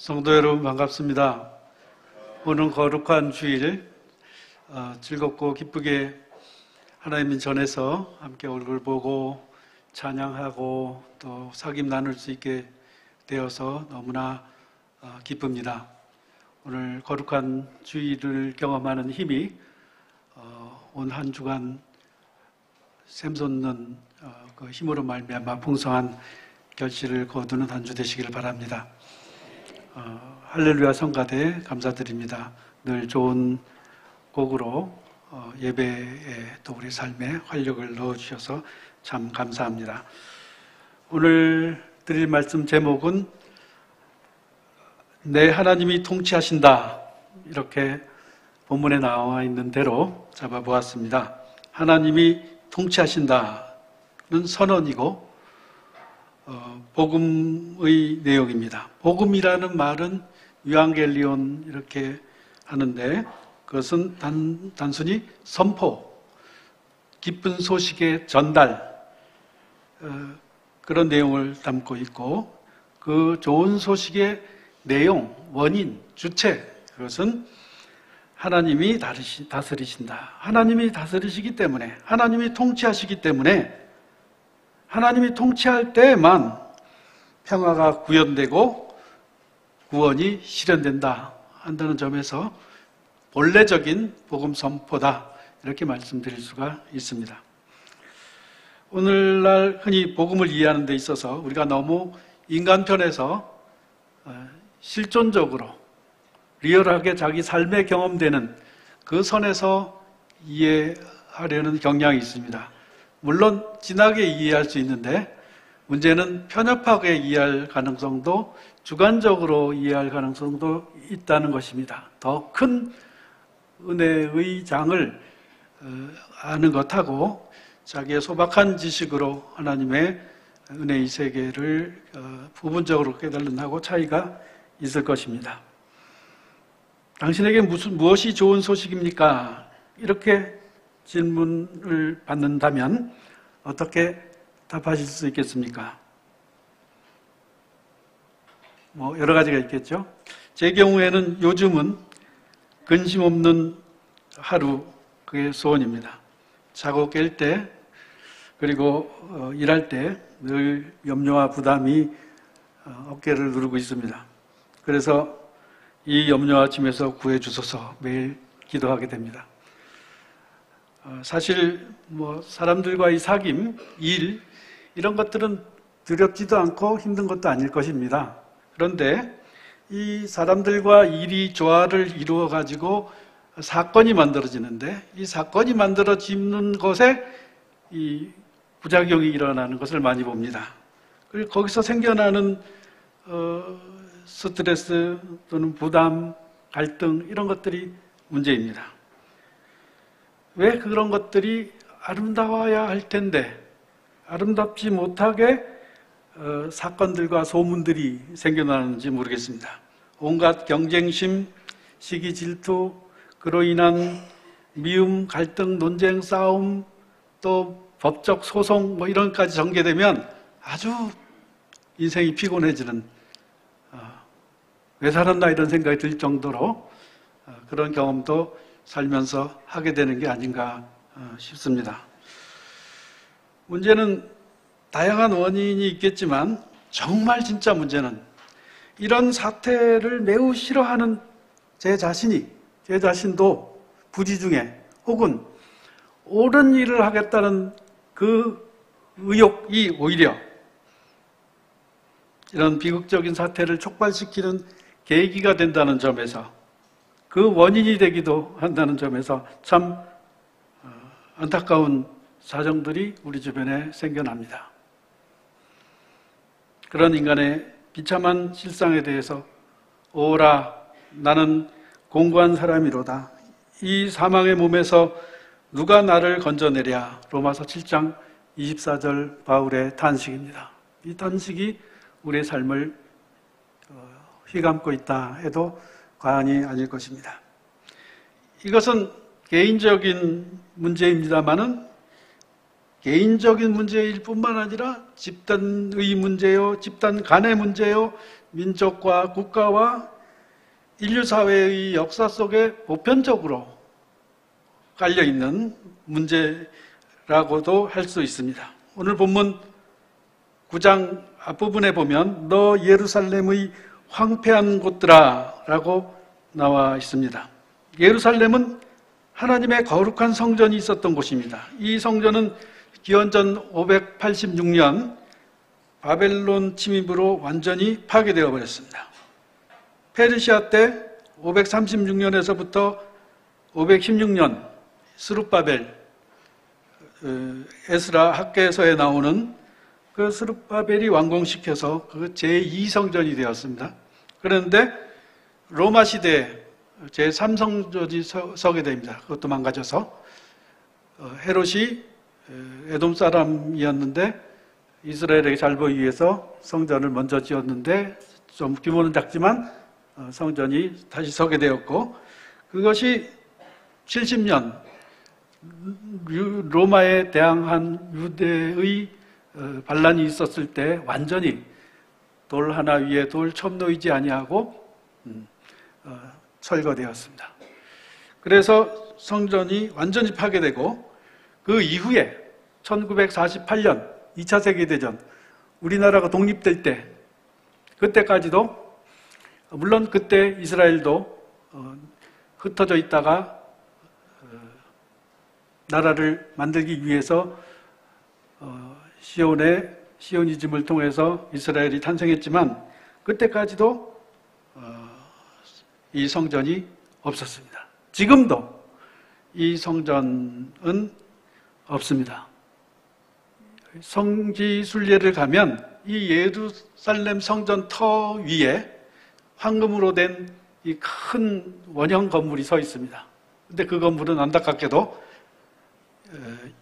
성도 여러분 반갑습니다. 오늘 거룩한 주일 즐겁고 기쁘게 하나님 전에서 함께 얼굴 보고 찬양하고 또 사귐 나눌 수 있게 되어서 너무나 기쁩니다. 오늘 거룩한 주일을 경험하는 힘이 온 한 주간 샘솟는 그 힘으로 말미암아 풍성한 결실을 거두는 한 주 되시기를 바랍니다. 할렐루야 성가대 감사드립니다. 늘 좋은 곡으로 예배에 또 우리 삶에 활력을 넣어주셔서 참 감사합니다. 오늘 드릴 말씀 제목은 내 하나님이 통치하신다, 이렇게 본문에 나와 있는 대로 잡아보았습니다. 하나님이 통치하신다는 선언이고 복음의 내용입니다. 복음이라는 말은 유앙겔리온 이렇게 하는데 그것은 단순히 선포, 기쁜 소식의 전달, 그런 내용을 담고 있고, 그 좋은 소식의 내용, 원인, 주체, 그것은 하나님이 다스리신다. 하나님이 다스리시기 때문에, 하나님이 통치하시기 때문에, 하나님이 통치할 때만 평화가 구현되고 구원이 실현된다 한다는 점에서 본래적인 복음 선포다, 이렇게 말씀드릴 수가 있습니다. 오늘날 흔히 복음을 이해하는 데 있어서 우리가 너무 인간편에서 실존적으로 리얼하게 자기 삶에 경험되는 그 선에서 이해하려는 경향이 있습니다. 물론 진하게 이해할 수 있는데 문제는 편협하게 이해할 가능성도, 주관적으로 이해할 가능성도 있다는 것입니다. 더 큰 은혜의 장을 아는 것하고 자기의 소박한 지식으로 하나님의 은혜의 세계를 부분적으로 깨달는 하고 차이가 있을 것입니다. 당신에게 무엇이 좋은 소식입니까? 이렇게 질문을 받는다면 어떻게 답하실 수 있겠습니까? 여러 가지가 있겠죠. 제 경우에는 요즘은 근심 없는 하루, 그게 소원입니다. 자고 깰 때, 그리고 일할 때 늘 염려와 부담이 어깨를 누르고 있습니다. 그래서 이 염려와 짐에서 구해주소서 매일 기도하게 됩니다. 사실 사람들과의 사귐, 일, 이런 것들은 두렵지도 않고 힘든 것도 아닐 것입니다. 그런데 이 사람들과 일이 조화를 이루어 가지고 사건이 만들어지는데, 이 사건이 만들어지는 것에 이 부작용이 일어나는 것을 많이 봅니다. 그리고 거기서 생겨나는 스트레스 또는 부담, 갈등, 이런 것들이 문제입니다. 왜 그런 것들이 아름다워야 할 텐데 아름답지 못하게 사건들과 소문들이 생겨나는지 모르겠습니다. 온갖 경쟁심, 시기, 질투, 그로 인한 미움, 갈등, 논쟁, 싸움, 또 법적 소송 이런 것까지 전개되면 아주 인생이 피곤해지는, 왜 살았나 이런 생각이 들 정도로 그런 경험도 살면서 하게 되는 게 아닌가 싶습니다. 문제는 다양한 원인이 있겠지만 정말 진짜 문제는 이런 사태를 매우 싫어하는 제 자신도 부지중에 혹은 옳은 일을 하겠다는 그 의욕이 오히려 이런 비극적인 사태를 촉발시키는 계기가 된다는 점에서, 그 원인이 되기도 한다는 점에서 참 안타까운 사정들이 우리 주변에 생겨납니다. 그런 인간의 비참한 실상에 대해서 오라, 나는 공고한 사람이로다, 이 사망의 몸에서 누가 나를 건져내랴, 로마서 7장 24절 바울의 탄식입니다. 이 탄식이 우리의 삶을 휘감고 있다 해도 과언이 아닐 것입니다. 이것은 개인적인 문제입니다만은 개인적인 문제일 뿐만 아니라 집단의 문제요, 집단 간의 문제요, 민족과 국가와 인류 사회의 역사 속에 보편적으로 깔려있는 문제라고도 할 수 있습니다. 오늘 본문 9장 앞부분에 보면 너 예루살렘의 황폐한 곳들아 라고 나와 있습니다. 예루살렘은 하나님의 거룩한 성전이 있었던 곳입니다. 이 성전은 기원전 586년 바벨론 침입으로 완전히 파괴되어 버렸습니다. 페르시아 때 536년에서부터 516년 스룹바벨, 에스라 학개서에 나오는 그 스룹바벨이 완공시켜서 그 제2성전이 되었습니다. 그런데 로마 시대에 제3성전이 서게 됩니다. 그것도 망가져서 헤롯이 에돔 사람이었는데 이스라엘에게 잘 보이기 위해서 성전을 먼저 지었는데 좀 규모는 작지만 성전이 다시 서게 되었고, 그것이 70년 로마에 대항한 유대의 반란이 있었을 때 완전히 돌 하나 위에 돌 처음 놓이지 아니하고 철거되었습니다. 그래서 성전이 완전히 파괴되고, 그 이후에 1948년 2차 세계대전 우리나라가 독립될 때, 그때까지도 물론 그때 이스라엘도 흩어져 있다가 나라를 만들기 위해서 시오니즘을 통해서 이스라엘이 탄생했지만 그때까지도 이 성전이 없었습니다. 지금도 이 성전은 없습니다. 성지 순례를 가면 이 예루살렘 성전 터 위에 황금으로 된 이 큰 원형 건물이 서 있습니다. 근데 그 건물은 안타깝게도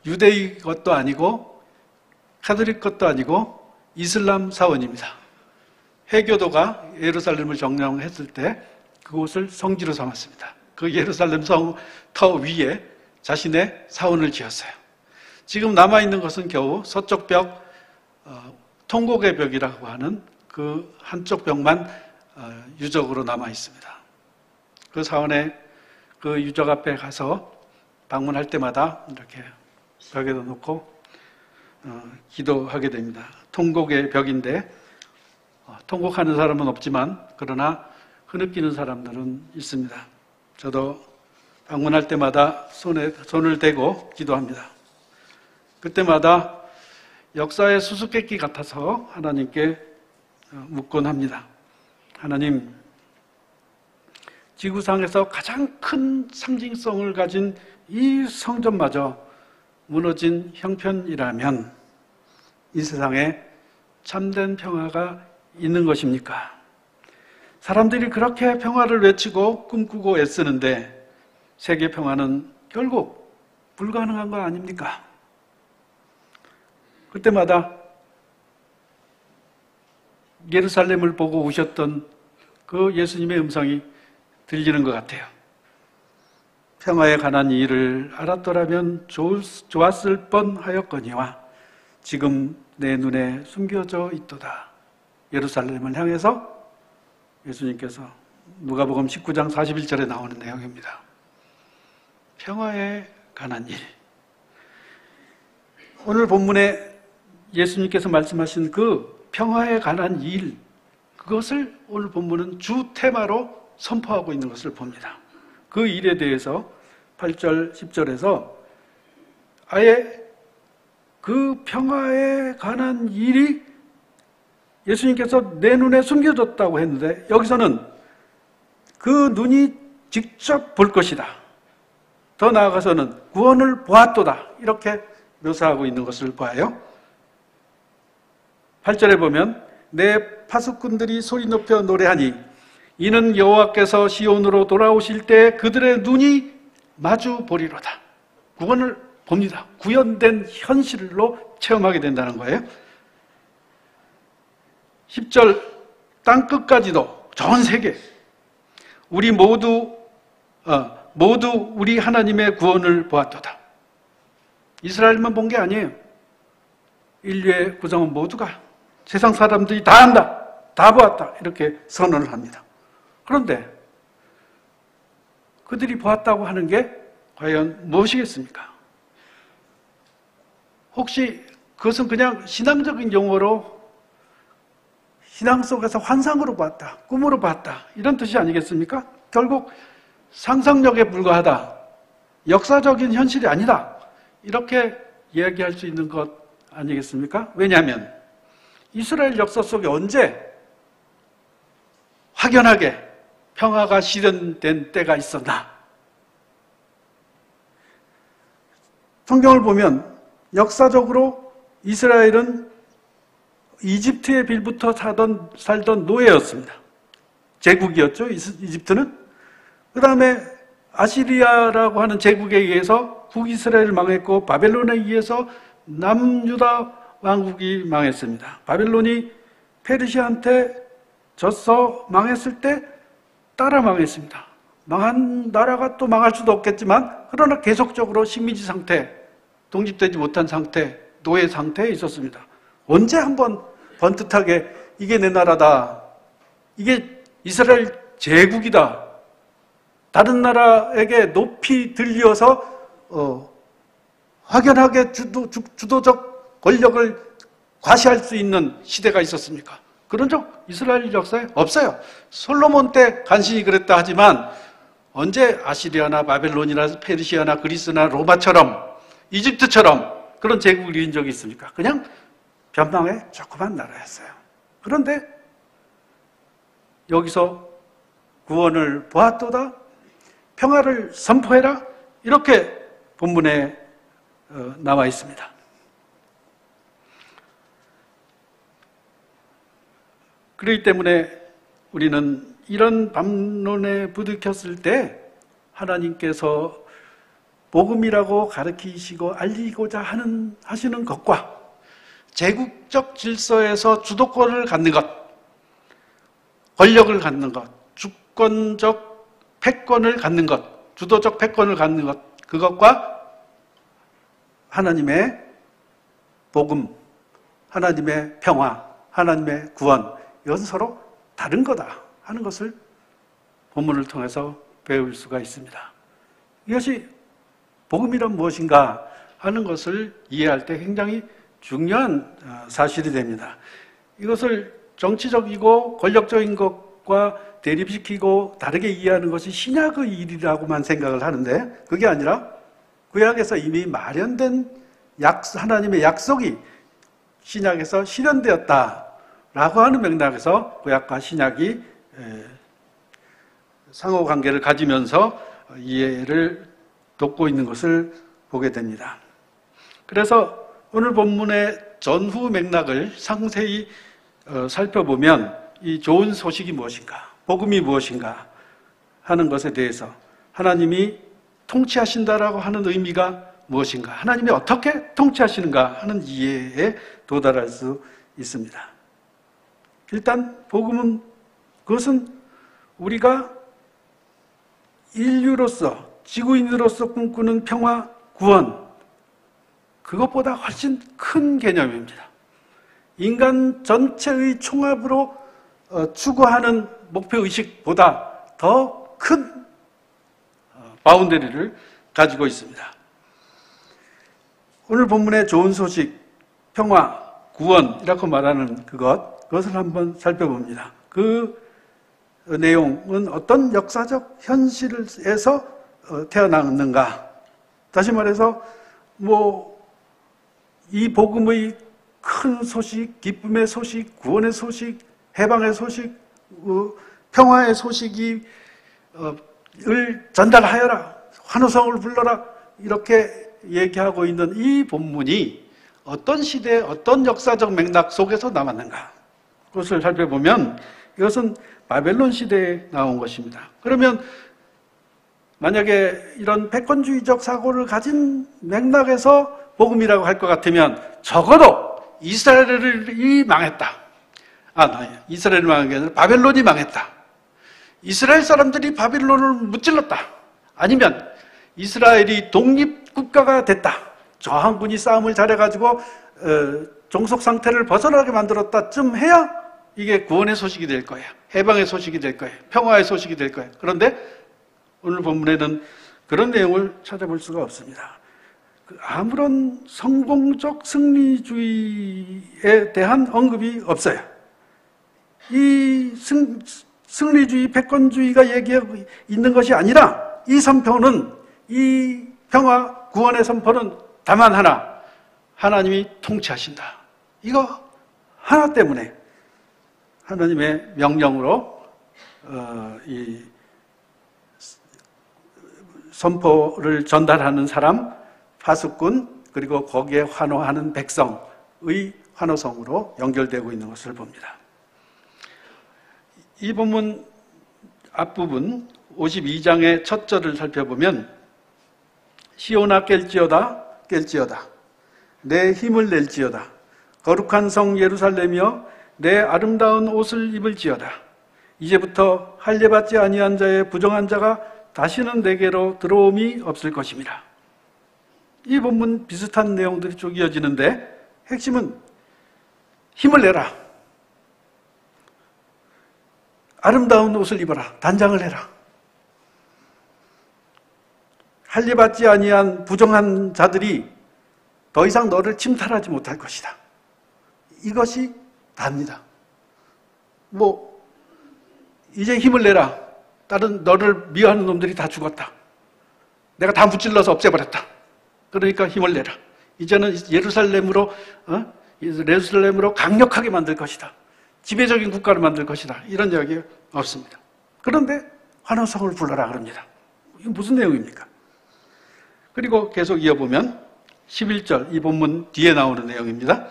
유대의 것도 아니고 카톨릭 것도 아니고 이슬람 사원입니다. 해교도가 예루살렘을 점령했을 때 그곳을 성지로 삼았습니다. 그 예루살렘 터 위에 자신의 사원을 지었어요. 지금 남아있는 것은 겨우 서쪽 벽, 통곡의 벽이라고 하는 그 한쪽 벽만 유적으로 남아있습니다. 그 사원의 그 유적 앞에 가서 방문할 때마다 이렇게 벽에다 놓고 기도하게 됩니다. 통곡의 벽인데 통곡하는 사람은 없지만 그러나 흐느끼는 사람들은 있습니다. 저도 방문할 때마다 손을 대고 기도합니다. 그때마다 역사의 수수께끼 같아서 하나님께 묻곤 합니다. 하나님, 지구상에서 가장 큰 상징성을 가진 이 성전마저 무너진 형편이라면 이 세상에 참된 평화가 있는 것입니까? 사람들이 그렇게 평화를 외치고 꿈꾸고 애쓰는데 세계 평화는 결국 불가능한 거 아닙니까? 그때마다 예루살렘을 보고 오셨던 그 예수님의 음성이 들리는 것 같아요. 평화에 관한 일을 알았더라면 좋았을 뻔하였거니와 지금 내 눈에 숨겨져 있도다. 예루살렘을 향해서 예수님께서 누가복음 19장 41절에 나오는 내용입니다. 평화에 관한 일. 오늘 본문에 예수님께서 말씀하신 그 평화에 관한 일, 그것을 오늘 본문은 주 테마로 선포하고 있는 것을 봅니다. 그 일에 대해서 8절, 10절에서 아예 그 평화에 관한 일이 예수님께서 내 눈에 숨겨졌다고 했는데 여기서는 그 눈이 직접 볼 것이다. 더 나아가서는 구원을 보았도다. 이렇게 묘사하고 있는 것을 봐요. 8절에 보면 내 파수꾼들이 소리 높여 노래하니 이는 여호와께서 시온으로 돌아오실 때 그들의 눈이 마주 보리로다. 구원을 봅니다. 구현된 현실로 체험하게 된다는 거예요. 10절 땅끝까지도 전 세계 우리 모두 우리 하나님의 구원을 보았도다. 이스라엘만 본 게 아니에요. 인류의 구성원 모두가 세상 사람들이 다 안다, 다 보았다 이렇게 선언을 합니다. 그런데 그들이 보았다고 하는 게 과연 무엇이겠습니까? 혹시 그것은 그냥 신앙적인 용어로 신앙 속에서 환상으로 봤다, 꿈으로 봤다 이런 뜻이 아니겠습니까? 결국 상상력에 불과하다, 역사적인 현실이 아니다 이렇게 이야기할 수 있는 것 아니겠습니까? 왜냐하면 이스라엘 역사 속에 언제 확연하게 평화가 실현된 때가 있었나? 성경을 보면 역사적으로 이스라엘은 이집트의 빌부터 살던 노예였습니다. 제국이었죠, 이집트는. 그 다음에 아시리아라고 하는 제국에 의해서 북이스라엘을 망했고 바벨론에 의해서 남유다 왕국이 망했습니다. 바벨론이 페르시아한테 져서 망했을 때 따라 망했습니다. 망한 나라가 또 망할 수도 없겠지만 그러나 계속적으로 식민지 상태, 독립되지 못한 상태, 노예 상태에 있었습니다. 언제 한번 번듯하게 이게 내 나라다, 이게 이스라엘 제국이다, 다른 나라에게 높이 들려서 확연하게 주도적 권력을 과시할 수 있는 시대가 있었습니까? 그런 적 이스라엘 역사에 없어요. 솔로몬 때 간신히 그랬다 하지만 언제 아시리아나 바벨론이나 페르시아나 그리스나 로마처럼 이집트처럼 그런 제국을 이룬 적이 있습니까? 그냥 변방의 조그만 나라였어요. 그런데 여기서 구원을 보았도다, 평화를 선포해라 이렇게 본문에 나와 있습니다. 그렇기 때문에 우리는 이런 반론에 부딪혔을 때 하나님께서 복음이라고 가르치시고 알리고자 하시는 것과 제국적 질서에서 주도권을 갖는 것, 권력을 갖는 것, 주권적 패권을 갖는 것, 주도적 패권을 갖는 것, 그것과 하나님의 복음, 하나님의 평화, 하나님의 구원, 이것은 서로 다른 거다 하는 것을 본문을 통해서 배울 수가 있습니다. 이것이 복음이란 무엇인가 하는 것을 이해할 때 굉장히 중요한 사실이 됩니다. 이것을 정치적이고 권력적인 것과 대립시키고 다르게 이해하는 것이 신약의 일이라고만 생각을 하는데 그게 아니라 구약에서 이미 마련된 하나님의 약속이 신약에서 실현되었다라고 하는 맥락에서 구약과 신약이 상호관계를 가지면서 이해를 돕고 있는 것을 보게 됩니다. 그래서 오늘 본문의 전후 맥락을 상세히 살펴보면 이 좋은 소식이 무엇인가, 복음이 무엇인가 하는 것에 대해서 하나님이 통치하신다라고 하는 의미가 무엇인가, 하나님이 어떻게 통치하시는가 하는 이해에 도달할 수 있습니다. 일단 복음은 그것은 우리가 인류로서 지구인으로서 꿈꾸는 평화, 구원, 그것보다 훨씬 큰 개념입니다. 인간 전체의 총합으로 추구하는 목표의식보다 더 큰 바운더리를 가지고 있습니다. 오늘 본문의 좋은 소식, 평화, 구원이라고 말하는 그것을 한번 살펴봅니다. 그 내용은 어떤 역사적 현실에서 태어났는가? 다시 말해서 이 복음의 큰 소식, 기쁨의 소식, 구원의 소식, 해방의 소식, 평화의 소식이 을 전달하여라, 환호성을 불러라 이렇게 얘기하고 있는 이 본문이 어떤 시대, 어떤 역사적 맥락 속에서 남았는가? 그것을 살펴보면 이것은 바벨론 시대에 나온 것입니다. 그러면 만약에 이런 패권주의적 사고를 가진 맥락에서 복음이라고 할 것 같으면 적어도 이스라엘이 망했다. 이스라엘이 망한 게 아니라 바벨론이 망했다. 이스라엘 사람들이 바벨론을 무찔렀다. 아니면 이스라엘이 독립국가가 됐다. 저항군이 싸움을 잘해가지고 종속 상태를 벗어나게 만들었다쯤 해야 이게 구원의 소식이 될 거예요. 해방의 소식이 될 거예요. 평화의 소식이 될 거예요. 그런데 오늘 본문에는 그런 내용을 찾아볼 수가 없습니다. 아무런 성공적 승리주의에 대한 언급이 없어요. 이 승리주의, 패권주의가 얘기하고 있는 것이 아니라 이 선포는, 이 평화, 구원의 선포는 다만 하나, 하나님이 통치하신다. 이거 하나 때문에 하나님의 명령으로 이 선포를 전달하는 사람, 파수꾼, 그리고 거기에 환호하는 백성의 환호성으로 연결되고 있는 것을 봅니다. 이 본문 앞부분 52장의 첫 절을 살펴보면 시온아 깰지어다 깰지어다 내 힘을 낼지어다 거룩한 성 예루살렘이여 내 아름다운 옷을 입을지어다 이제부터 할례받지 아니한 자의 부정한 자가 다시는 내게로 들어옴이 없을 것입니다. 이 본문 비슷한 내용들이 쭉 이어지는데 핵심은 힘을 내라, 아름다운 옷을 입어라, 단장을 해라, 할례받지 아니한 부정한 자들이 더 이상 너를 침탈하지 못할 것이다. 이것이 답니다. 이제 힘을 내라. 다른 너를 미워하는 놈들이 다 죽었다. 내가 다 무찔러서 없애버렸다. 그러니까 힘을 내라. 이제는 예루살렘으로 강력하게 만들 것이다. 지배적인 국가를 만들 것이다. 이런 이야기 없습니다. 그런데 환호성을 불러라 그럽니다. 이게 무슨 내용입니까? 그리고 계속 이어보면 11절, 이 본문 뒤에 나오는 내용입니다.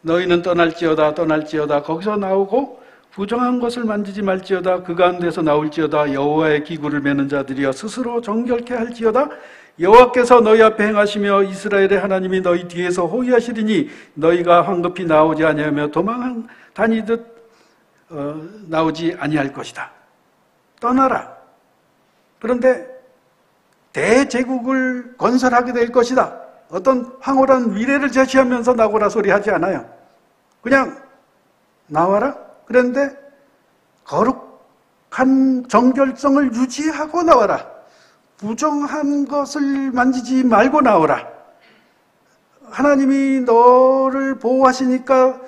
너희는 떠날지어다 떠날지어다 거기서 나오고 부정한 것을 만지지 말지어다 그 가운데서 나올지어다 여호와의 기구를 매는 자들이여 스스로 정결케 할지어다 여호와께서 너희 앞에 행하시며 이스라엘의 하나님이 너희 뒤에서 호위하시리니 너희가 황급히 나오지 아니하며 도망 다니듯 나오지 아니할 것이다. 떠나라. 그런데 대제국을 건설하게 될 것이다. 어떤 황홀한 미래를 제시하면서 나오라 소리 하지 않아요. 그냥 나와라. 그런데 거룩한 정결성을 유지하고 나와라. 부정한 것을 만지지 말고 나오라. 하나님이 너를 보호하시니까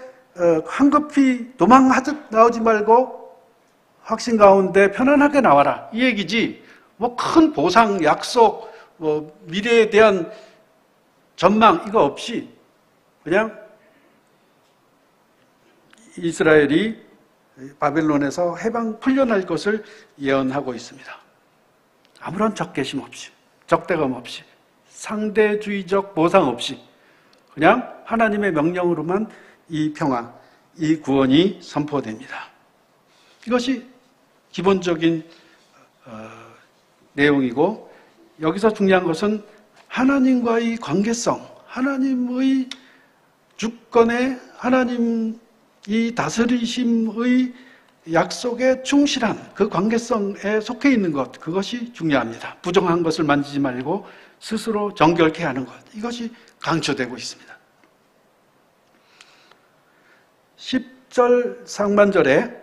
황급히 도망하듯 나오지 말고 확신 가운데 편안하게 나와라. 이 얘기지. 큰 보상, 약속, 미래에 대한 전망 이거 없이 그냥 이스라엘이 바벨론에서 해방 풀려날 것을 예언하고 있습니다. 아무런 적개심 없이, 적대감 없이, 상대주의적 보상 없이 그냥 하나님의 명령으로만 이 평화, 이 구원이 선포됩니다. 이것이 기본적인 내용이고 여기서 중요한 것은 하나님과의 관계성, 하나님의 주권에 하나님 이 다스리심의 약속에 충실한 그 관계성에 속해 있는 것, 그것이 중요합니다. 부정한 것을 만지지 말고 스스로 정결케 하는 것, 이것이 강조되고 있습니다. 10절 상반절에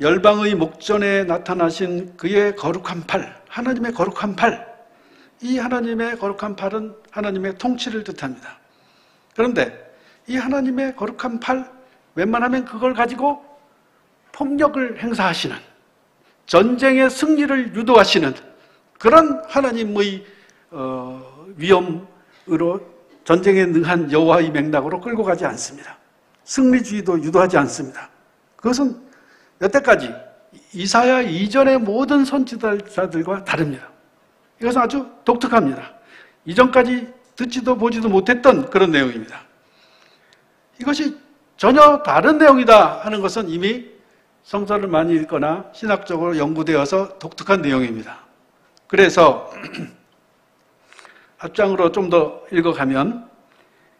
열방의 목전에 나타나신 그의 거룩한 팔, 하나님의 거룩한 팔, 이 하나님의 거룩한 팔은 하나님의 통치를 뜻합니다. 그런데 이 하나님의 거룩한 팔, 웬만하면 그걸 가지고 폭력을 행사하시는, 전쟁의 승리를 유도하시는 그런 하나님의 위엄으로 전쟁에 능한 여호와의 맥락으로 끌고 가지 않습니다. 승리주의도 유도하지 않습니다. 그것은 여태까지 이사야 이전의 모든 선지자들과 다릅니다. 이것은 아주 독특합니다. 이전까지 듣지도 보지도 못했던 그런 내용입니다. 이것이 전혀 다른 내용이다 하는 것은 이미 성서를 많이 읽거나 신학적으로 연구되어서 독특한 내용입니다. 그래서 앞장으로 좀 더 읽어가면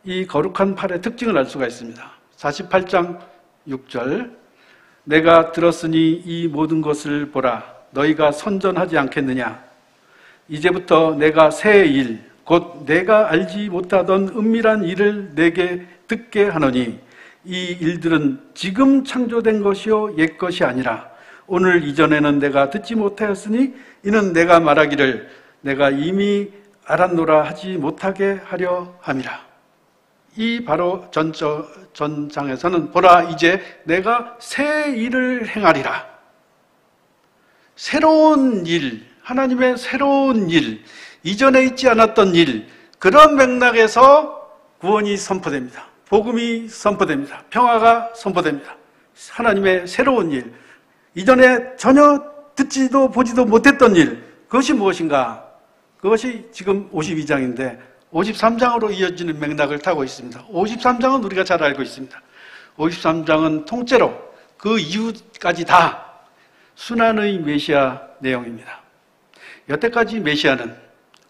이 거룩한 팔의 특징을 알 수가 있습니다. 48장 6절 내가 들었으니 이 모든 것을 보라 너희가 선전하지 않겠느냐 이제부터 내가 새 일 곧 내가 알지 못하던 은밀한 일을 내게 듣게 하노니 이 일들은 지금 창조된 것이요 옛 것이 아니라 오늘 이전에는 내가 듣지 못하였으니 이는 내가 말하기를 내가 이미 알았노라 하지 못하게 하려 함이라. 이 바로 전장에서는 보라 이제 내가 새 일을 행하리라. 새로운 일, 하나님의 새로운 일, 이전에 있지 않았던 일, 그런 맥락에서 구원이 선포됩니다. 복음이 선포됩니다. 평화가 선포됩니다. 하나님의 새로운 일, 이전에 전혀 듣지도 보지도 못했던 일, 그것이 무엇인가? 그것이 지금 52장인데 53장으로 이어지는 맥락을 타고 있습니다. 53장은 우리가 잘 알고 있습니다. 53장은 통째로 그 이후까지 다 순환의 메시아 내용입니다. 여태까지 메시아는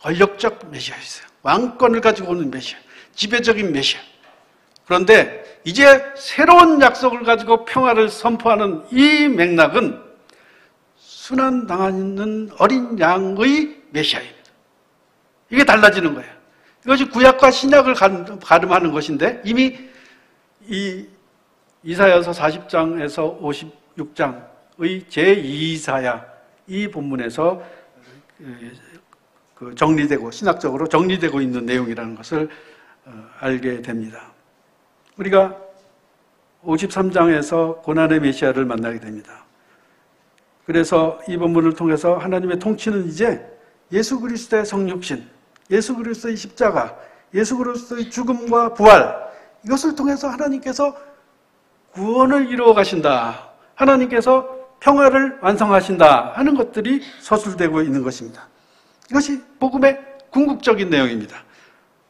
권력적 메시아였어요. 왕권을 가지고 오는 메시아, 지배적인 메시아. 그런데 이제 새로운 약속을 가지고 평화를 선포하는 이 맥락은 순환당하는 어린 양의 메시아입니다. 이게 달라지는 거예요. 이것이 구약과 신약을 가름하는 것인데 이미 이 이사야서 40장에서 56장의 제2이사야 이 본문에서 정리되고 신학적으로 정리되고 있는 내용이라는 것을 알게 됩니다. 우리가 53장에서 고난의 메시아를 만나게 됩니다. 그래서 이 본문을 통해서 하나님의 통치는 이제 예수 그리스도의 성육신, 예수 그리스도의 십자가, 예수 그리스도의 죽음과 부활, 이것을 통해서 하나님께서 구원을 이루어 가신다, 하나님께서 평화를 완성하신다 하는 것들이 서술되고 있는 것입니다. 이것이 복음의 궁극적인 내용입니다.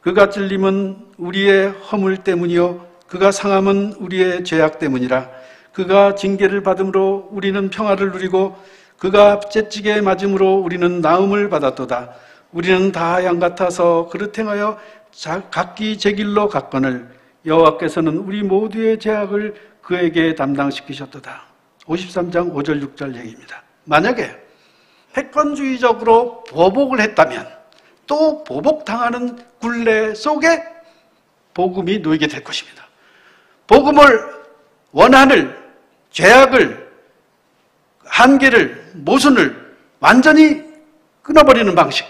그가 찔림은 우리의 허물 때문이요 그가 상함은 우리의 죄악 때문이라. 그가 징계를 받음으로 우리는 평화를 누리고 그가 채찍에 맞음으로 우리는 나음을 받았도다. 우리는 다 양 같아서 그릇 행하여 각기 제 길로 갔거늘 여호와께서는 우리 모두의 죄악을 그에게 담당시키셨도다. 53장 5절 6절 얘기입니다. 만약에 패권주의적으로 보복을 했다면 또 보복당하는 굴레 속에 복음이 놓이게 될 것입니다. 복음을 원한을, 죄악을, 한계를, 모순을 완전히 끊어버리는 방식,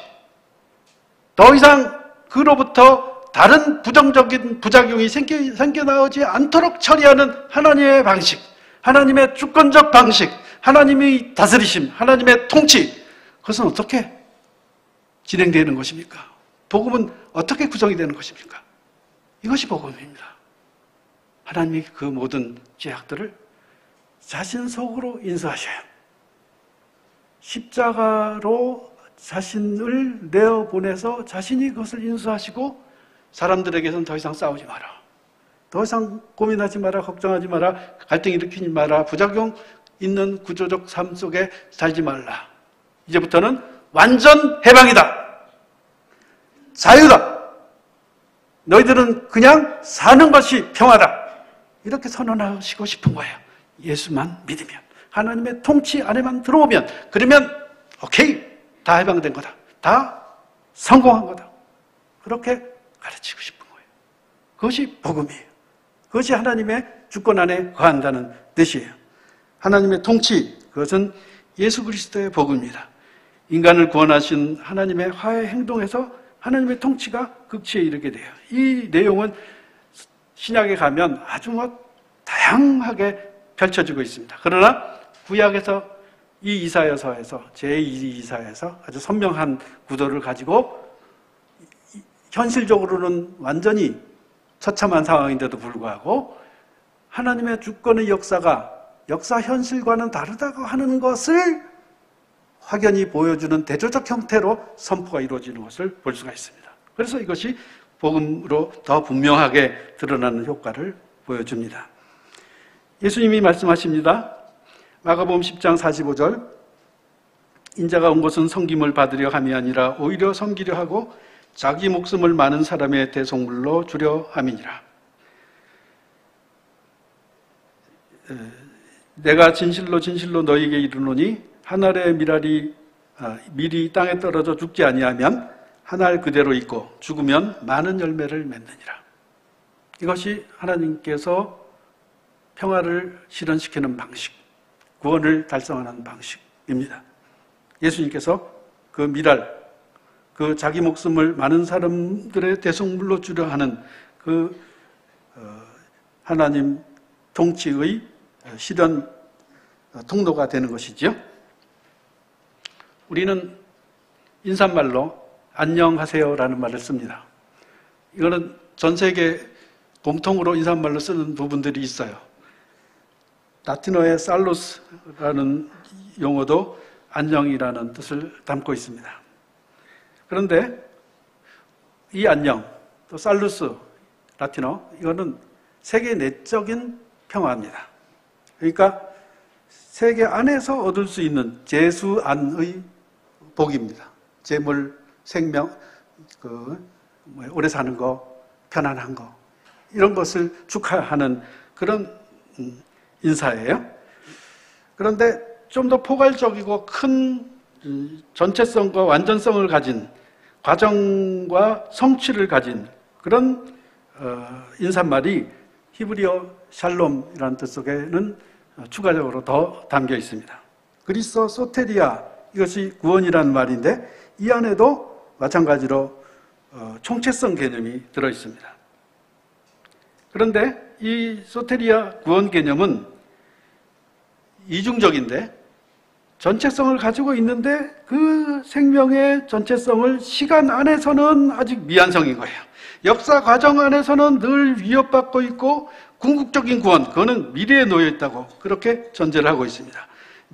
더 이상 그로부터 다른 부정적인 부작용이 생겨나오지 않도록 처리하는 하나님의 방식, 하나님의 주권적 방식, 하나님의 다스리심, 하나님의 통치, 그것은 어떻게 진행되는 것입니까? 복음은 어떻게 구성이 되는 것입니까? 이것이 복음입니다. 하나님이 그 모든 죄악들을 자신 속으로 인수하셔요. 십자가로 자신을 내어보내서 자신이 그것을 인수하시고 사람들에게서는 더 이상 싸우지 마라, 더 이상 고민하지 마라, 걱정하지 마라, 갈등 일으키지 마라, 부작용 있는 구조적 삶 속에 살지 말라. 이제부터는 완전 해방이다, 자유다, 너희들은 그냥 사는 것이 평화다, 이렇게 선언하시고 싶은 거예요. 예수만 믿으면, 하나님의 통치 안에만 들어오면, 그러면 오케이, 다 해방된 거다, 다 성공한 거다, 그렇게 가르치고 싶은 거예요. 그것이 복음이에요. 그것이 하나님의 주권 안에 거한다는 뜻이에요. 하나님의 통치, 그것은 예수 그리스도의 복음입니다. 인간을 구원하신 하나님의 화해 행동에서 하나님의 통치가 극치에 이르게 돼요. 이 내용은 신약에 가면 아주 다양하게 펼쳐지고 있습니다. 그러나 구약에서 이 이사야서에서 제2이사야에서 아주 선명한 구도를 가지고 현실적으로는 완전히 처참한 상황인데도 불구하고 하나님의 주권의 역사가 역사 현실과는 다르다고 하는 것을 확연히 보여주는 대조적 형태로 선포가 이루어지는 것을 볼 수가 있습니다. 그래서 이것이 복음으로 더 분명하게 드러나는 효과를 보여줍니다. 예수님이 말씀하십니다. 마가복음 10장 45절, 인자가 온 것은 섬김을 받으려 함이 아니라 오히려 섬기려 하고 자기 목숨을 많은 사람의 대속물로 주려 함이니라. 내가 진실로 진실로 너희에게 이르노니 한 알의 밀이 땅에 떨어져 죽지 아니하면 한 알 그대로 있고 죽으면 많은 열매를 맺느니라. 이것이 하나님께서 평화를 실현시키는 방식, 구원을 달성하는 방식입니다. 예수님께서 그 미랄, 그 자기 목숨을 많은 사람들의 대속물로 주려 하는 그 하나님 통치의 실현 통로가 되는 것이죠. 우리는 인사말로 안녕하세요라는 말을 씁니다. 이거는 전 세계 공통으로 인사말로 쓰는 부분들이 있어요. 라틴어의 살루스라는 용어도 안녕이라는 뜻을 담고 있습니다. 그런데 이 안녕, 또 살루스, 라틴어, 이거는 세계 내적인 평화입니다. 그러니까 세계 안에서 얻을 수 있는 재수안의 복입니다. 재물, 생명, 오래 사는 거, 편안한 거, 이런 것을 축하하는 그런 인사예요. 그런데 좀 더 포괄적이고 큰 전체성과 완전성을 가진, 과정과 성취를 가진 그런 인사말이 히브리어 샬롬이라는 뜻 속에는 추가적으로 더 담겨 있습니다. 그리스도 소테리아, 이것이 구원이라는 말인데 이 안에도 마찬가지로 총체성 개념이 들어 있습니다. 그런데 이 소테리아 구원 개념은 이중적인데 전체성을 가지고 있는데 그 생명의 전체성을 시간 안에서는 아직 미완성인 거예요. 역사 과정 안에서는 늘 위협받고 있고 궁극적인 구원, 그거는 미래에 놓여 있다고 그렇게 전제를 하고 있습니다.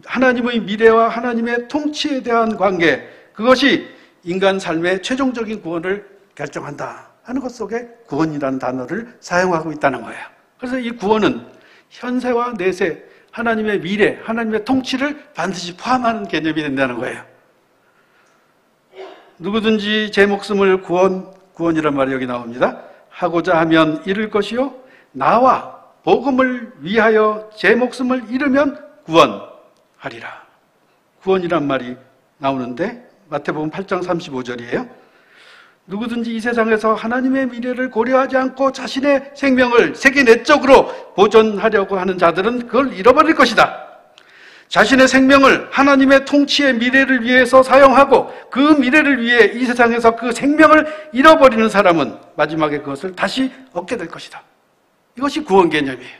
하나님의 미래와 하나님의 통치에 대한 관계, 그것이 인간 삶의 최종적인 구원을 결정한다 하는 것 속에 구원이라는 단어를 사용하고 있다는 거예요. 그래서 이 구원은 현세와 내세, 하나님의 미래, 하나님의 통치를 반드시 포함하는 개념이 된다는 거예요. 누구든지 제 목숨을 구원이란 말이 여기 나옵니다. 하고자 하면 잃을 것이요, 나와 복음을 위하여 제 목숨을 잃으면 구원하리라. 구원이란 말이 나오는데 마태복음 8장 35절이에요. 누구든지 이 세상에서 하나님의 미래를 고려하지 않고 자신의 생명을 세계 내적으로 보존하려고 하는 자들은 그걸 잃어버릴 것이다. 자신의 생명을 하나님의 통치의 미래를 위해서 사용하고 그 미래를 위해 이 세상에서 그 생명을 잃어버리는 사람은 마지막에 그것을 다시 얻게 될 것이다. 이것이 구원 개념이에요.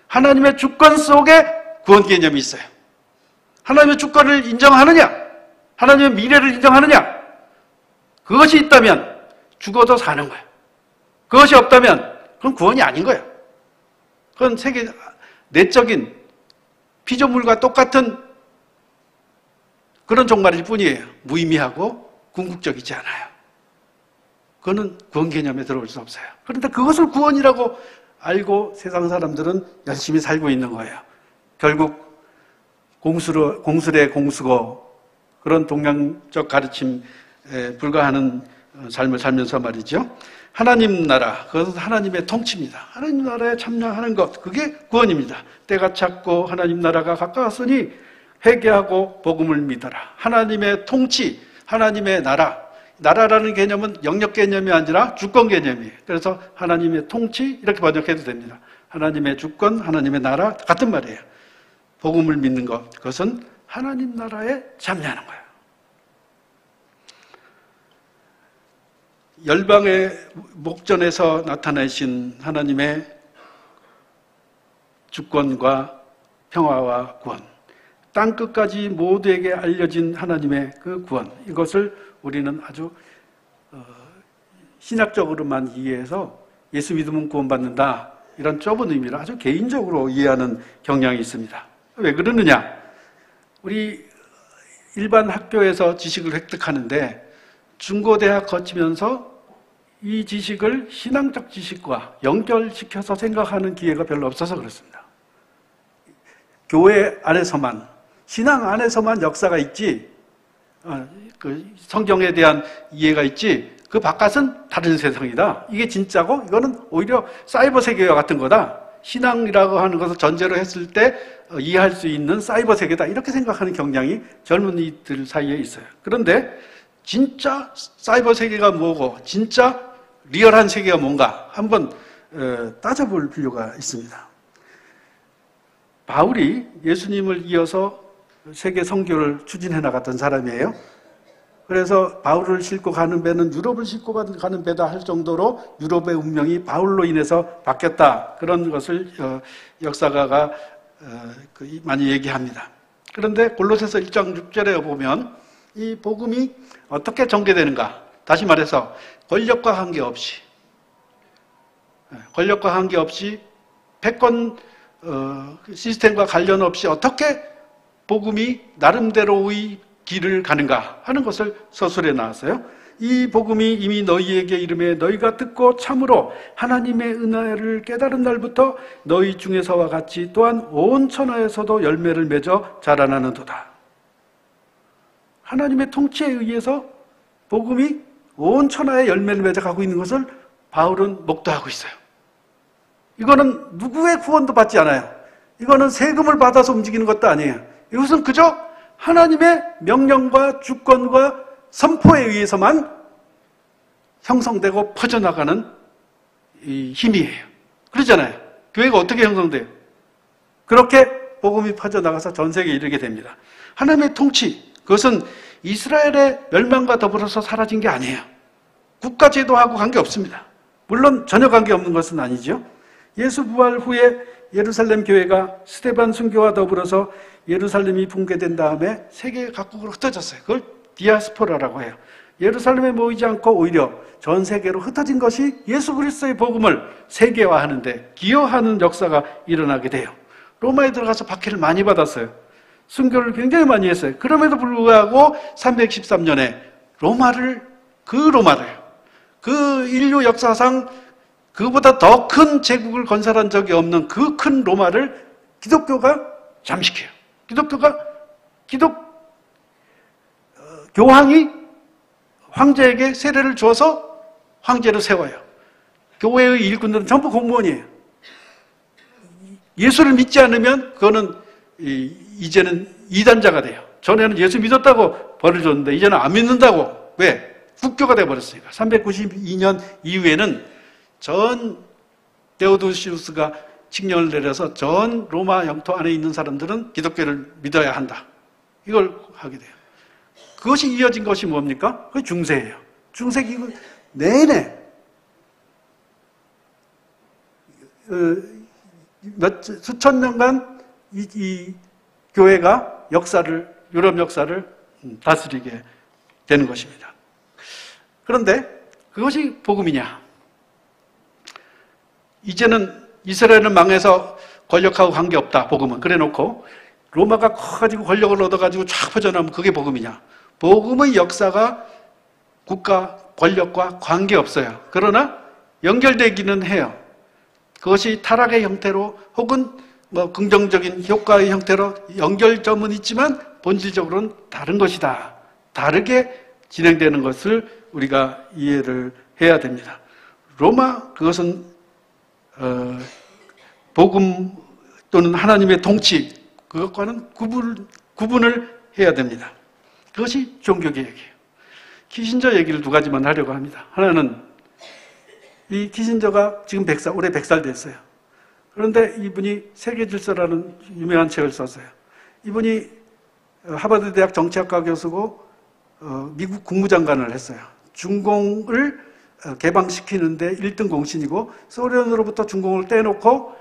하나님의 주권 속에 구원 개념이 있어요. 하나님의 주권을 인정하느냐, 하나님의 미래를 인정하느냐, 그것이 있다면 죽어도 사는 거예요. 그것이 없다면 그건 구원이 아닌 거예요. 그건 세계 내적인 피조물과 똑같은 그런 종말일 뿐이에요. 무의미하고 궁극적이지 않아요. 그거는 구원 개념에 들어올 수 없어요. 그런데 그것을 구원이라고 알고 세상 사람들은 열심히 살고 있는 거예요. 결국 공술의 공수고 그런 동양적 가르침에 불과하는 삶을 살면서 말이죠. 하나님 나라, 그것은 하나님의 통치입니다. 하나님 나라에 참여하는 것, 그게 구원입니다. 때가 찼고 하나님 나라가 가까웠으니 회개하고 복음을 믿어라. 하나님의 통치, 하나님의 나라. 나라라는 개념은 영역 개념이 아니라 주권 개념이에요. 그래서 하나님의 통치 이렇게 번역해도 됩니다. 하나님의 주권, 하나님의 나라 같은 말이에요. 복음을 믿는 것, 그것은 하나님 나라에 참여하는 거예요. 열방의 목전에서 나타내신 하나님의 주권과 평화와 구원, 땅끝까지 모두에게 알려진 하나님의 그 구원, 이것을 우리는 아주 신학적으로만 이해해서 예수 믿으면 구원받는다, 이런 좁은 의미를 아주 개인적으로 이해하는 경향이 있습니다. 왜 그러느냐? 우리 일반 학교에서 지식을 획득하는데 중고대학 거치면서 이 지식을 신앙적 지식과 연결시켜서 생각하는 기회가 별로 없어서 그렇습니다. 교회 안에서만, 신앙 안에서만 역사가 있지, 그 성경에 대한 이해가 있지, 그 바깥은 다른 세상이다. 이게 진짜고 이거는 오히려 사이버 세계와 같은 거다. 신앙이라고 하는 것을 전제로 했을 때 이해할 수 있는 사이버 세계다. 이렇게 생각하는 경향이 젊은이들 사이에 있어요. 그런데 진짜 사이버 세계가 뭐고 진짜 리얼한 세계가 뭔가 한번 따져볼 필요가 있습니다. 바울이 예수님을 이어서 세계 선교를 추진해 나갔던 사람이에요. 그래서 바울을 싣고 가는 배는 유럽을 싣고 가는 배다 할 정도로 유럽의 운명이 바울로 인해서 바뀌었다. 그런 것을 역사가가 많이 얘기합니다. 그런데 골로새서 1장 6절에 보면 이 복음이 어떻게 전개되는가? 다시 말해서 권력과 관계없이 패권 시스템과 관련 없이 어떻게 복음이 나름대로의 길을 가는가 하는 것을 서술해 나왔어요. 이 복음이 이미 너희에게 이르매 너희가 듣고 참으로 하나님의 은혜를 깨달은 날부터 너희 중에서와 같이 또한 온 천하에서도 열매를 맺어 자라나는도다. 하나님의 통치에 의해서 복음이 온 천하에 열매를 맺어가고 있는 것을 바울은 목도하고 있어요. 이거는 누구의 구원도 받지 않아요. 이거는 세금을 받아서 움직이는 것도 아니에요. 이것은 그저 하나님의 명령과 주권과 선포에 의해서만 형성되고 퍼져나가는 이 힘이에요. 그러잖아요. 교회가 어떻게 형성돼요? 그렇게 복음이 퍼져나가서 전 세계에 이르게 됩니다. 하나님의 통치, 그것은 이스라엘의 멸망과 더불어서 사라진 게 아니에요. 국가 제도하고 관계없습니다. 물론 전혀 관계없는 것은 아니죠. 예수 부활 후에 예루살렘 교회가 스데반 순교와 더불어서 예루살렘이 붕괴된 다음에 세계 각국으로 흩어졌어요. 그걸 디아스포라라고 해요. 예루살렘에 모이지 않고 오히려 전 세계로 흩어진 것이 예수 그리스도의 복음을 세계화하는 데 기여하는 역사가 일어나게 돼요. 로마에 들어가서 박해를 많이 받았어요. 순교를 굉장히 많이 했어요. 그럼에도 불구하고 313년에 그 인류 역사상 그보다 더 큰 제국을 건설한 적이 없는 그 큰 로마를 기독교가 잠식해요. 교황이 황제에게 세례를 주어서 황제로 세워요. 교회의 일꾼들은 전부 공무원이에요. 예수를 믿지 않으면 그거는 이제는 이단자가 돼요. 전에는 예수 믿었다고 벌을 줬는데 이제는 안 믿는다고. 왜? 국교가 돼버렸으니까. 392년 이후에는 전 데오도시우스가 칙령을 내려서 전 로마 영토 안에 있는 사람들은 기독교를 믿어야 한다. 이걸 하게 돼요. 그것이 이어진 것이 뭡니까? 그게 중세예요. 중세기구 내내 수천 년간 이 교회가 유럽 역사를 다스리게 되는 것입니다. 그런데 그것이 복음이냐? 이제는 이스라엘은 망해서 권력하고 관계없다. 복음은. 그래놓고 로마가 커가지고 권력을 얻어가지고 쫙 퍼져나오면 그게 복음이냐? 복음의 역사가 국가 권력과 관계없어요. 그러나 연결되기는 해요. 그것이 타락의 형태로 혹은 긍정적인 효과의 형태로 연결점은 있지만 본질적으로는 다른 것이다. 다르게 진행되는 것을 우리가 이해를 해야 됩니다. 그것은 복음 또는 하나님의 통치, 그것과는 구분을 해야 됩니다. 그것이 종교개혁이에요. 키신저 얘기를 두 가지만 하려고 합니다. 하나는 이 키신저가 지금 올해 100살 됐어요. 그런데 이분이 세계질서라는 유명한 책을 썼어요. 이분이 하버드 대학 정치학과 교수고 미국 국무장관을 했어요. 중공을 개방시키는데 1등 공신이고 소련으로부터 중공을 떼놓고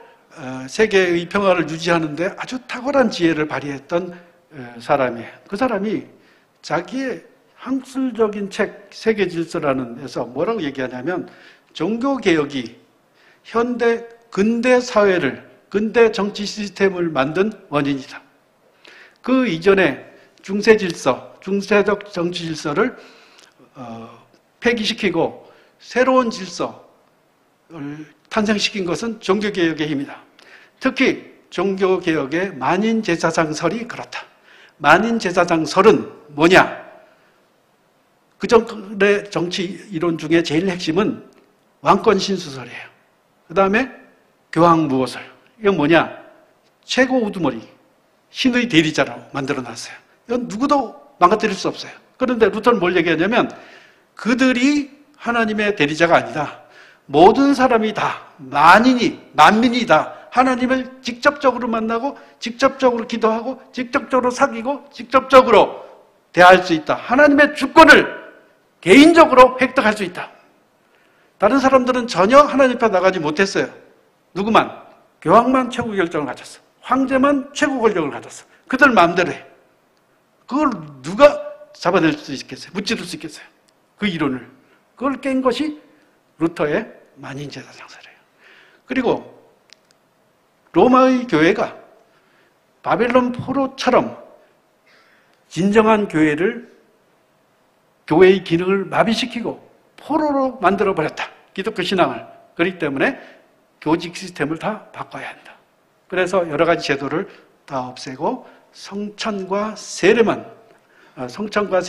세계의 평화를 유지하는데 아주 탁월한 지혜를 발휘했던 사람이에요. 그 사람이 자기의 학술적인 책 세계질서라는 데서 뭐라고 얘기하냐면 종교개혁이 근대 사회를, 근대 정치 시스템을 만든 원인이다. 그 이전에 중세적 정치 질서를 폐기시키고 새로운 질서를 탄생시킨 것은 종교개혁의 힘이다. 특히 종교개혁의 만인제사장설이 그렇다. 만인제사장설은 뭐냐? 그 전의 정치 이론 중에 제일 핵심은 왕권신수설이에요. 그 다음에 교황무호설. 이건 뭐냐? 최고 우두머리, 신의 대리자라고 만들어놨어요. 이건 누구도 망가뜨릴 수 없어요. 그런데 루터는 뭘 얘기하냐면 그들이 하나님의 대리자가 아니다. 모든 사람이 다, 만민이 다 하나님을 직접적으로 만나고 직접적으로 기도하고 직접적으로 사귀고 직접적으로 대할 수 있다. 하나님의 주권을 개인적으로 획득할 수 있다. 다른 사람들은 전혀 하나님 앞에 나가지 못했어요. 누구만? 교황만 최고 결정을 가졌어. 황제만 최고 권력을 가졌어. 그들 마음대로 해. 그걸 누가 잡아낼 수 있겠어요? 무찌를 수 있겠어요? 그 이론을. 그걸 깬 것이 루터의 만인제사 장사래요. 그리고 로마의 교회가 바벨론 포로처럼 진정한 교회의 기능을 마비시키고 포로로 만들어버렸다. 기독교 신앙을. 그렇기 때문에 교직 시스템을 다 바꿔야 한다. 그래서 여러 가지 제도를 다 없애고 성찬과 세례만, 성찬과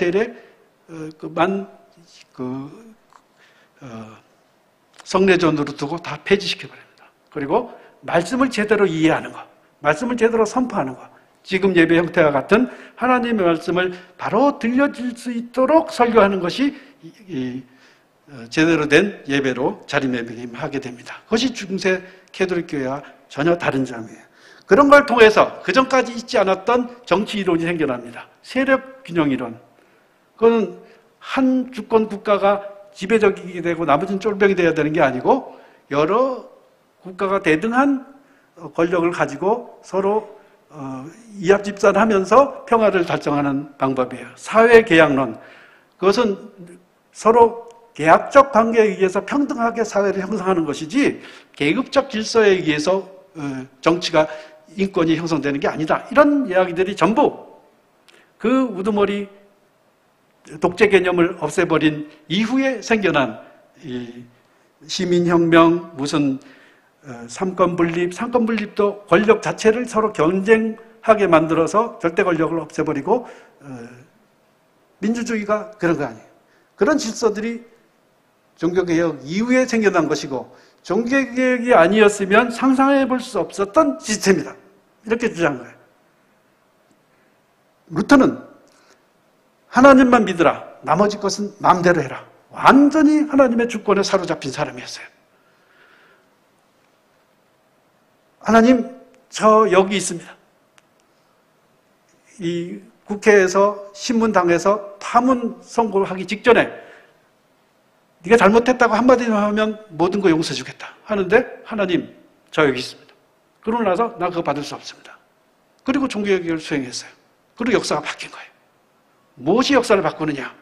성례전으로 두고 다 폐지시켜버립니다. 그리고 말씀을 제대로 이해하는 것, 말씀을 제대로 선포하는 것, 지금 예배 형태와 같은 하나님의 말씀을 바로 들려줄 수 있도록 설교하는 것이 제대로 된 예배로 자리매김하게 됩니다. 그것이 중세 캐톨릭 교회와 전혀 다른 점이에요. 그런 걸 통해서 그전까지 있지 않았던 정치 이론이 생겨납니다. 세력 균형 이론. 그건 한 주권 국가가 지배적이게 되고 나머지는 쫄병이 돼야 되는 게 아니고 여러 국가가 대등한 권력을 가지고 서로 이합집산하면서 평화를 달성하는 방법이에요. 사회계약론. 그것은 서로 계약적 관계에 의해서 평등하게 사회를 형성하는 것이지 계급적 질서에 의해서 정치가 인권이 형성되는 게 아니다. 이런 이야기들이 전부 그 우두머리 독재 개념을 없애버린 이후에 생겨난 시민혁명, 무슨 삼권분립도 권력 자체를 서로 경쟁하게 만들어서 절대 권력을 없애버리고 민주주의가 그런 거 아니에요. 그런 질서들이 종교개혁 이후에 생겨난 것이고 종교개혁이 아니었으면 상상해 볼 수 없었던 시스템이다. 이렇게 주장한 거예요. 루터는 하나님만 믿으라. 나머지 것은 마음대로 해라. 완전히 하나님의 주권에 사로잡힌 사람이었어요. 하나님, 저 여기 있습니다. 이 국회에서 신문당에서 파문 선고하기 직전에 네가 잘못했다고 한마디만 하면 모든 거 용서해 주겠다 하는데 하나님, 저 여기 있습니다. 그러고 나서 나 그거 받을 수 없습니다. 그리고 종교개혁을 수행했어요. 그리고 역사가 바뀐 거예요. 무엇이 역사를 바꾸느냐?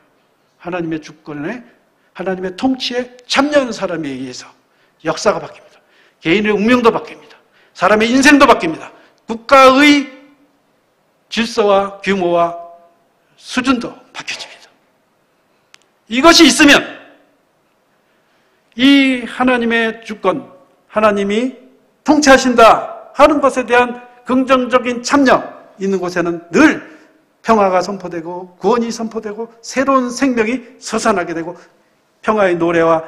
하나님의 주권에, 하나님의 통치에 참여하는 사람에 의해서 역사가 바뀝니다. 개인의 운명도 바뀝니다. 사람의 인생도 바뀝니다. 국가의 질서와 규모와 수준도 바뀌어집니다. 이것이 있으면 이 하나님의 주권, 하나님이 통치하신다 하는 것에 대한 긍정적인 참여 있는 곳에는 늘 평화가 선포되고 구원이 선포되고 새로운 생명이 솟아나게 되고 평화의 노래와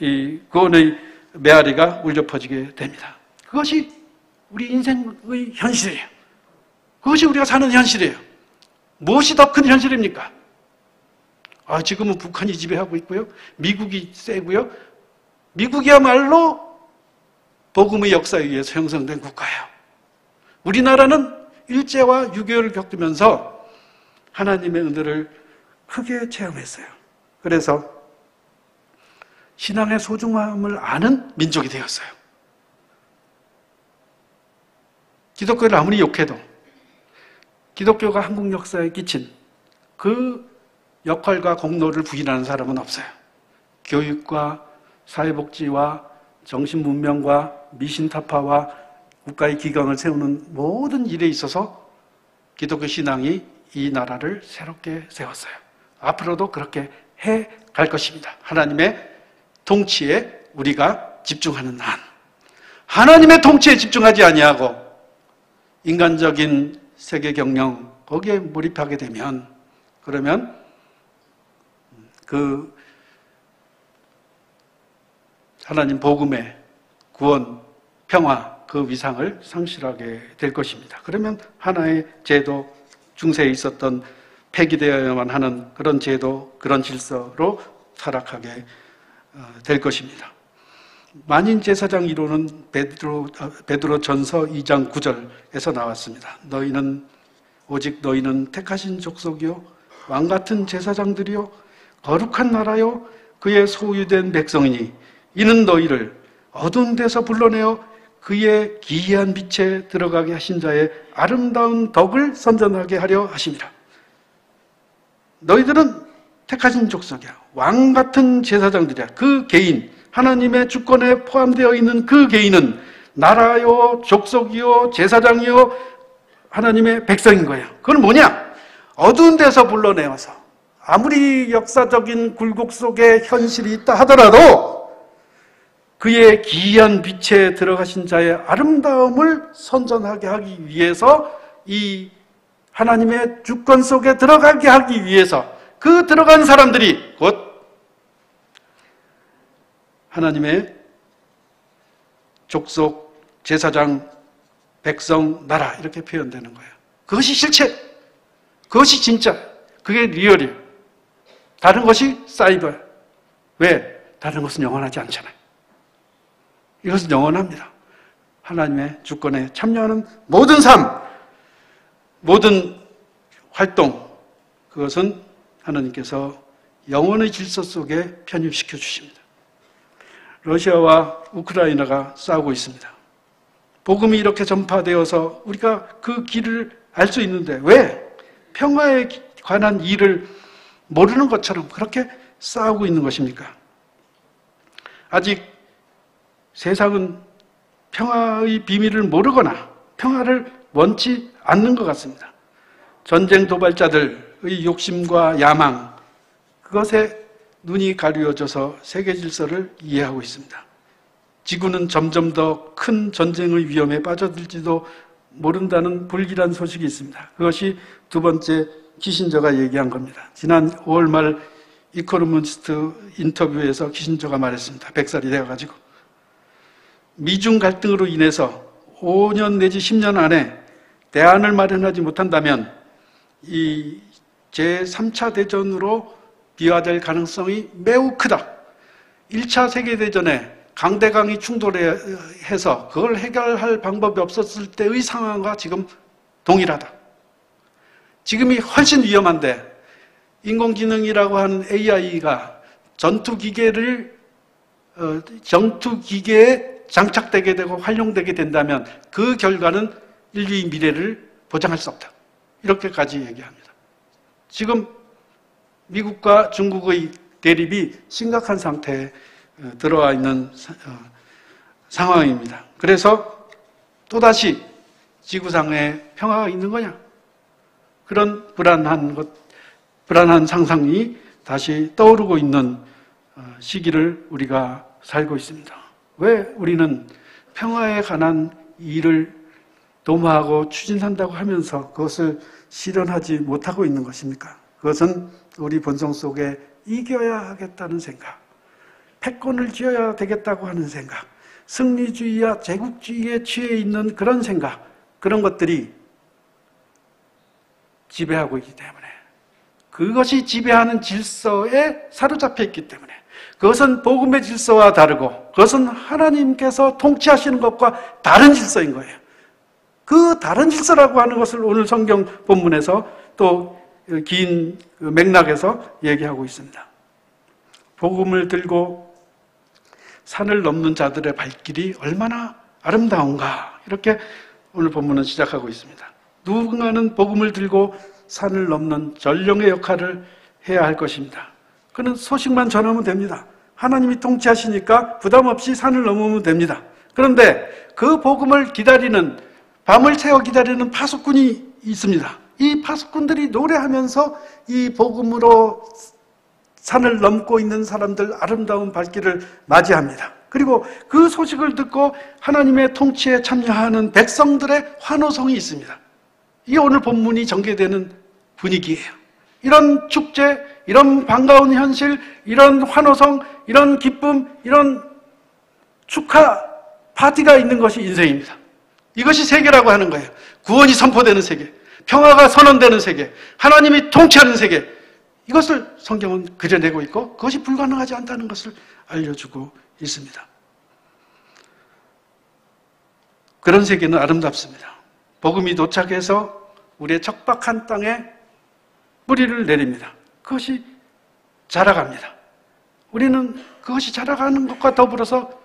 이 구원의 메아리가 울려 퍼지게 됩니다. 그것이 우리 인생의 현실이에요. 그것이 우리가 사는 현실이에요. 무엇이 더 큰 현실입니까? 지금은 북한이 지배하고 있고요. 미국이 세고요. 미국이야말로 복음의 역사에 의해서 형성된 국가예요. 우리나라는 일제와 6.25를 겪으면서 하나님의 은혜를 크게 체험했어요. 그래서 신앙의 소중함을 아는 민족이 되었어요. 기독교를 아무리 욕해도 기독교가 한국 역사에 끼친 그 역할과 공로를 부인하는 사람은 없어요. 교육과 사회복지와 정신문명과 미신타파와 국가의 기강을 세우는 모든 일에 있어서 기독교 신앙이 이 나라를 새롭게 세웠어요. 앞으로도 그렇게 해 갈 것입니다. 하나님의 통치에 우리가 집중하는 한. 하나님의 통치에 집중하지 아니하고 인간적인 세계 경영 거기에 몰입하게 되면 그러면 그 하나님 복음의 구원, 평화 그 위상을 상실하게 될 것입니다. 그러면 하나의 제도, 중세에 있었던 폐기되어야만 하는 그런 제도, 그런 질서로 타락하게 될 것입니다. 만인 제사장 이론은 베드로 전서 2장 9절에서 나왔습니다. 오직 너희는 택하신 족속이요 왕같은 제사장들이요 거룩한 나라요 그의 소유된 백성이니 이는 너희를 어두운 데서 불러내어 그의 기이한 빛에 들어가게 하신 자의 아름다운 덕을 선전하게 하려 하심이라. 너희들은 택하신 족속이야. 왕같은 제사장들이야. 그 개인, 하나님의 주권에 포함되어 있는 그 개인은 나라요, 족속이요, 제사장이요, 하나님의 백성인 거예요. 그건 뭐냐? 어두운 데서 불러내어서 아무리 역사적인 굴곡 속에 현실이 있다 하더라도 그의 기이한 빛에 들어가신 자의 아름다움을 선전하게 하기 위해서 이 하나님의 주권 속에 들어가게 하기 위해서 그 들어간 사람들이 곧 하나님의 족속, 제사장, 백성, 나라 이렇게 표현되는 거예요. 그것이 실체, 그것이 진짜, 그게 리얼이에요. 다른 것이 사이버예요. 왜? 다른 것은 영원하지 않잖아요. 이것은 영원합니다. 하나님의 주권에 참여하는 모든 삶, 모든 활동, 그것은 하나님께서 영원의 질서 속에 편입시켜 주십니다. 러시아와 우크라이나가 싸우고 있습니다. 복음이 이렇게 전파되어서 우리가 그 길을 알 수 있는데 왜 평화에 관한 일을 모르는 것처럼 그렇게 싸우고 있는 것입니까? 아직 세상은 평화의 비밀을 모르거나 평화를 원치 않는 것 같습니다. 전쟁 도발자들의 욕심과 야망, 그것에 눈이 가려져서 세계 질서를 이해하고 있습니다. 지구는 점점 더 큰 전쟁의 위험에 빠져들지도 모른다는 불길한 소식이 있습니다. 그것이 두 번째 키신저가 얘기한 겁니다. 지난 5월 말 이코노미스트 인터뷰에서 키신저가 말했습니다. 100살이 되어가지고 미중 갈등으로 인해서 5년 내지 10년 안에 대안을 마련하지 못한다면 이 제3차 대전으로 비화될 가능성이 매우 크다. 1차 세계대전에 강대강이 충돌해서 그걸 해결할 방법이 없었을 때의 상황과 지금 동일하다. 지금이 훨씬 위험한데 인공지능이라고 하는 AI가 전투기계에 장착되게 되고 활용되게 된다면 그 결과는 인류의 미래를 보장할 수 없다. 이렇게까지 얘기합니다. 지금 미국과 중국의 대립이 심각한 상태에 들어와 있는 상황입니다. 그래서 또다시 지구상에 평화가 있는 거냐? 그런 불안한 상상이 다시 떠오르고 있는 시기를 우리가 살고 있습니다. 왜 우리는 평화에 관한 일을 도모하고 추진한다고 하면서 그것을 실현하지 못하고 있는 것입니까? 그것은 우리 본성 속에 이겨야 하겠다는 생각, 패권을 쥐어야 되겠다고 하는 생각, 승리주의와 제국주의에 취해 있는 그런 생각, 그런 것들이 지배하고 있기 때문에, 그것이 지배하는 질서에 사로잡혀 있기 때문에, 그것은 복음의 질서와 다르고 그것은 하나님께서 통치하시는 것과 다른 질서인 거예요. 그 다른 질서라고 하는 것을 오늘 성경 본문에서 또 긴 맥락에서 얘기하고 있습니다. 복음을 들고 산을 넘는 자들의 발길이 얼마나 아름다운가, 이렇게 오늘 본문은 시작하고 있습니다. 누군가는 복음을 들고 산을 넘는 전령의 역할을 해야 할 것입니다. 그는 소식만 전하면 됩니다. 하나님이 통치하시니까 부담 없이 산을 넘으면 됩니다. 그런데 그 복음을 기다리는, 밤을 새워 기다리는 파수꾼이 있습니다. 이 파수꾼들이 노래하면서 이 복음으로 산을 넘고 있는 사람들 아름다운 발길을 맞이합니다. 그리고 그 소식을 듣고 하나님의 통치에 참여하는 백성들의 환호성이 있습니다. 이게 오늘 본문이 전개되는 분위기예요. 이런 축제, 이런 반가운 현실, 이런 환호성, 이런 기쁨, 이런 축하 파티가 있는 것이 인생입니다. 이것이 세계라고 하는 거예요. 구원이 선포되는 세계, 평화가 선언되는 세계, 하나님이 통치하는 세계, 이것을 성경은 그려내고 있고 그것이 불가능하지 않다는 것을 알려주고 있습니다. 그런 세계는 아름답습니다. 복음이 도착해서 우리의 척박한 땅에 뿌리를 내립니다. 그것이 자라갑니다. 우리는 그것이 자라가는 것과 더불어서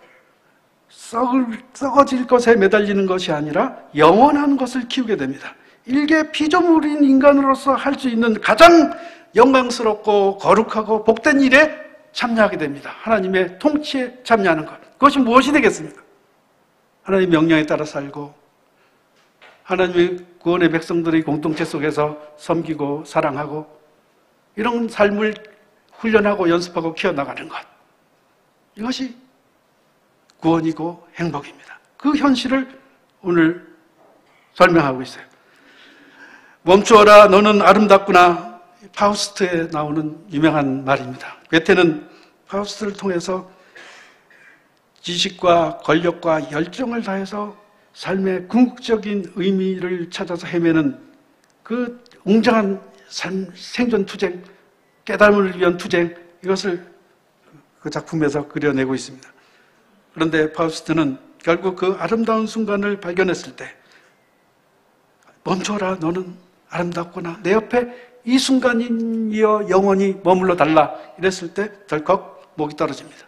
썩어질 것에 매달리는 것이 아니라 영원한 것을 키우게 됩니다. 일개 피조물인 인간으로서 할 수 있는 가장 영광스럽고 거룩하고 복된 일에 참여하게 됩니다. 하나님의 통치에 참여하는 것. 그것이 무엇이 되겠습니까? 하나님의 명령에 따라 살고 하나님의 구원의 백성들의 공동체 속에서 섬기고 사랑하고 이런 삶을 훈련하고 연습하고 키워나가는 것. 이것이 구원이고 행복입니다. 그 현실을 오늘 설명하고 있어요. 멈추어라, 너는 아름답구나. 파우스트에 나오는 유명한 말입니다. 괴테는 파우스트를 통해서 지식과 권력과 열정을 다해서 삶의 궁극적인 의미를 찾아서 헤매는 그 웅장한 생존 투쟁, 깨달음을 위한 투쟁, 이것을 그 작품에서 그려내고 있습니다. 그런데 파우스트는 결국 그 아름다운 순간을 발견했을 때 멈춰라, 너는 아름답구나. 내 옆에 이 순간이여 영원히 머물러 달라. 이랬을 때 덜컥 목이 떨어집니다.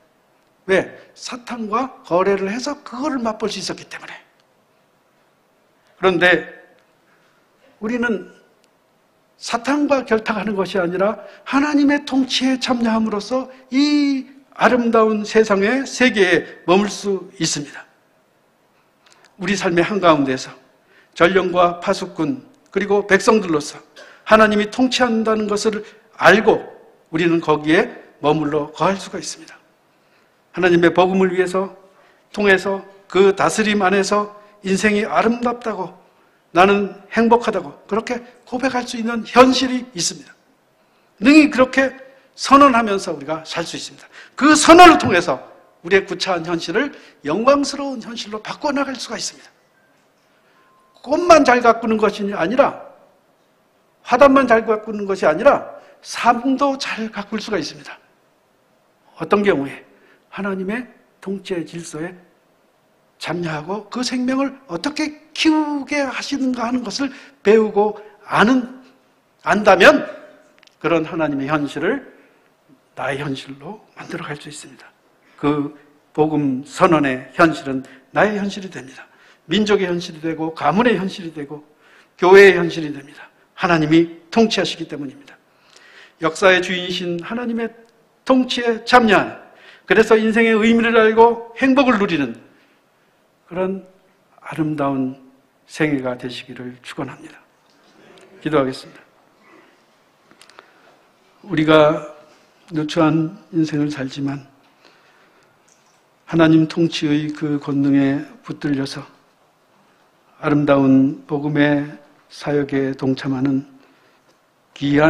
왜? 사탄과 거래를 해서 그거를 맛볼 수 있었기 때문에. 그런데 우리는 사탄과 결탁하는 것이 아니라 하나님의 통치에 참여함으로써 이 아름다운 세상의 세계에 머물 수 있습니다. 우리 삶의 한가운데서 전령과 파수꾼 그리고 백성들로서 하나님이 통치한다는 것을 알고 우리는 거기에 머물러 거할 수가 있습니다. 하나님의 복음을 위해서 통해서 그 다스림 안에서 인생이 아름답다고 나는 행복하다고 그렇게 고백할 수 있는 현실이 있습니다. 능히 그렇게 선언하면서 우리가 살 수 있습니다. 그 선언을 통해서 우리의 구차한 현실을 영광스러운 현실로 바꿔나갈 수가 있습니다. 꽃만 잘 가꾸는 것이 아니라 화단만 잘 가꾸는 것이 아니라 삶도 잘 가꿀 수가 있습니다. 어떤 경우에 하나님의 통치의 질서에 참여하고 그 생명을 어떻게 키우게 하시는가 하는 것을 배우고 안다면 그런 하나님의 현실을 나의 현실로 만들어갈 수 있습니다. 그 복음 선언의 현실은 나의 현실이 됩니다. 민족의 현실이 되고 가문의 현실이 되고 교회의 현실이 됩니다. 하나님이 통치하시기 때문입니다. 역사의 주인이신 하나님의 통치에 참여하는, 그래서 인생의 의미를 알고 행복을 누리는 그런 아름다운 생애가 되시기를 축원합니다. 기도하겠습니다. 우리가 누추한 인생을 살지만 하나님 통치의 그 권능에 붙들려서 아름다운 복음의 사역에 동참하는 귀한